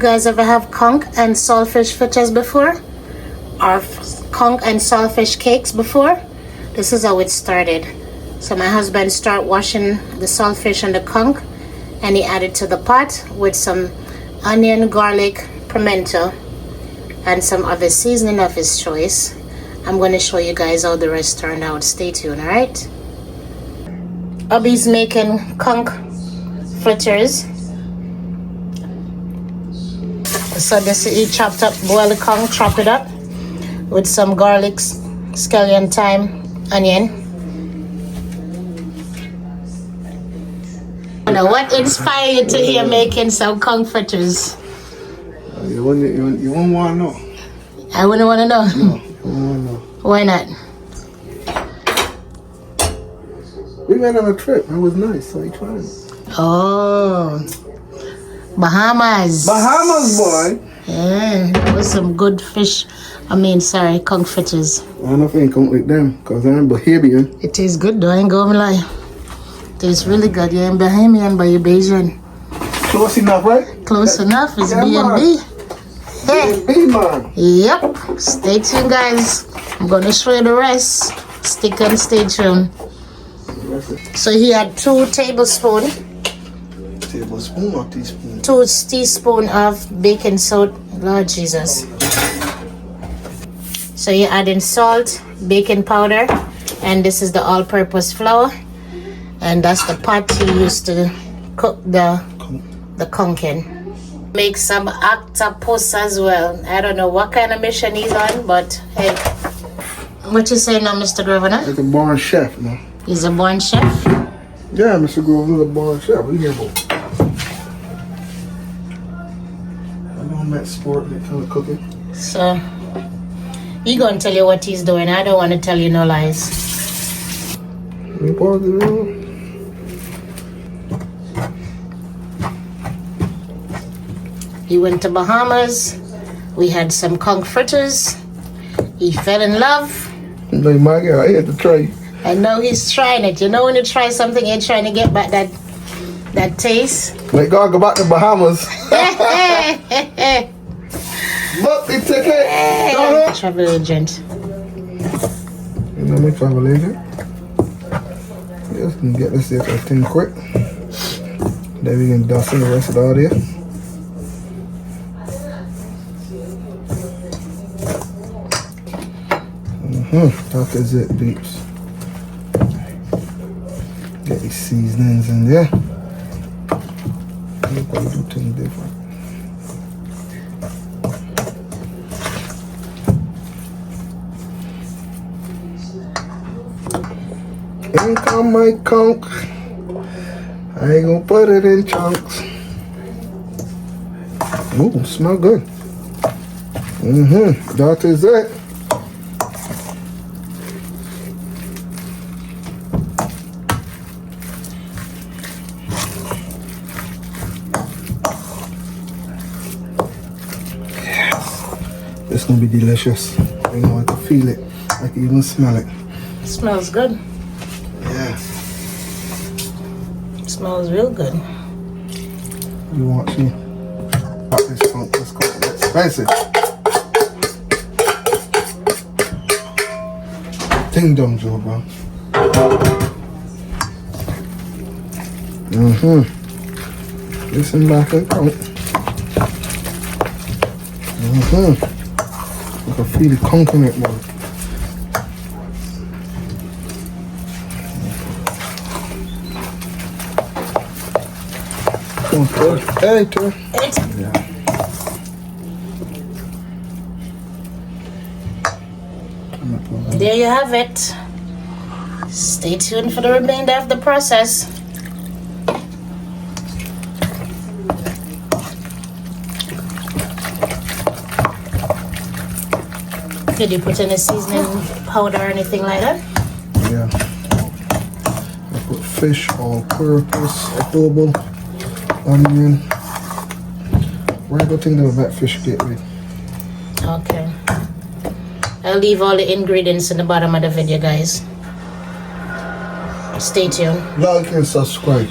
guys ever have conch and saltfish fritters before? Or conch and saltfish cakes before? This is how it started. So my husband started washing the saltfish and the conch, and he added to the pot with some onion, garlic, pimento, and some other seasoning of his choice. I'm going to show you guys how the rest turned out. Stay tuned, alright? Hubby's making conch fritters. So this is he chopped up, boil the conch, chop it up with some garlic, scallion, thyme, onion. Now, what inspired you to hear making some conch fritters? You won't want to know. I wouldn't want to know. No, you won't want to know. Why not? We went on a trip. It was nice, so I tried it. Oh, Bahamas. Bahamas, boy. Yeah, that was some good fish. Conch fritters. I don't know if I ain't come with them, because I'm Bahamian. It tastes good though, I ain't gonna lie. It tastes really good. You're in Bahamian, but you're Bayesian. Close enough, right? Close enough. It's Yeah, B&B. Hey. B, man. Yep. Stay tuned, guys. I'm gonna show you the rest. Stick and stay tuned. So he had 2 tablespoons. Tablespoon or teaspoon? 2 teaspoons of baking soda. Lord Jesus. So you're adding salt, baking powder, and this is the all-purpose flour. And that's the pot you used to cook the conch in. Make some octopus as well. I don't know what kind of mission he's on, but hey. What you say now, Mr. Grosvenor? Like a born chef, man. He's a born chef? Yeah, Mr. Grove's a born chef. We here, boy. I know I'm at sport, that kind of cooking. So, he gonna tell you what he's doing. I don't want to tell you no lies. You pause it, man. He went to Bahamas. We had some conch fritters. He fell in love. Like my girl, I had to try. And now he's trying it. You know when you try something, you're trying to get back that taste. Like God go back to Bahamas. Look, it's okay. Travel agent. You know my travel agent. Just can get this thing quick. Then we can dust in the rest of the audio. That is it, peeps. Get these seasonings in there. Look how we do things different. In come my conch. I ain't gonna put it in chunks. Ooh, smell good. That is it. It's gonna be delicious. You know, I can feel it. I can even smell it. It smells good. Yeah. It smells real good. You want to pop this funk? Let's go. It's expensive. Ding dong, Joe, bro. Listen back and count. I can feel the conch in it, man. Okay. Yeah. There you have it. Stay tuned for the remainder of the process. Did you put any seasoning powder or anything like that? Yeah. I put fish, all-purpose, adobo, onion. Regular thing that that fish get with. Okay. I'll leave all the ingredients in the bottom of the video, guys. Stay tuned. Like and subscribe.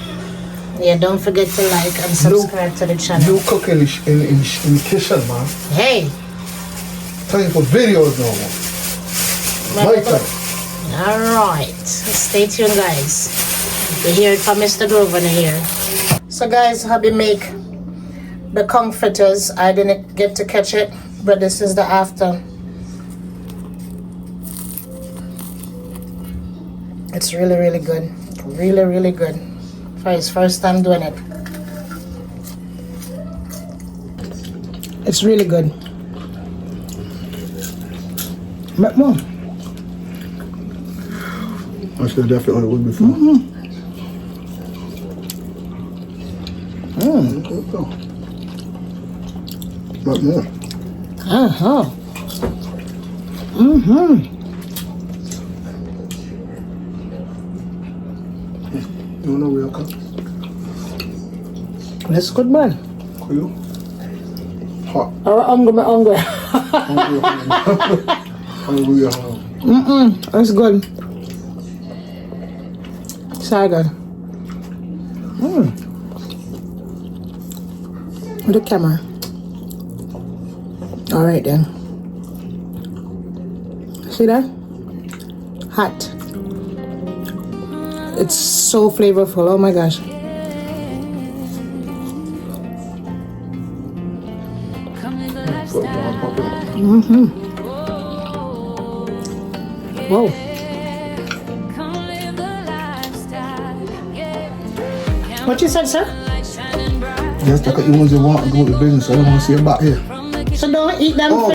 Yeah, don't forget to like and subscribe to the channel. You cooking in the kitchen, man. Hey. Time for videos now, man. My time. Alright. Stay tuned, guys. You hear it from Mr. Grover here. So, guys, hubby make the conch fritters. I didn't get to catch it, but this is the after. It's really, really good. Really, really good. For his first time doing it. It's really good. But more. I should definitely would before. But more. You want a real cup? That's good, man. Cool. Hot. I'm hungry. Hungry. That's good. So good. With the camera. Alright then. See that? Hot. It's so flavorful. Oh my gosh. Whoa. What you said, sir? Just like you want to want to go to business. I don't want to see you back here. So don't eat them Oh,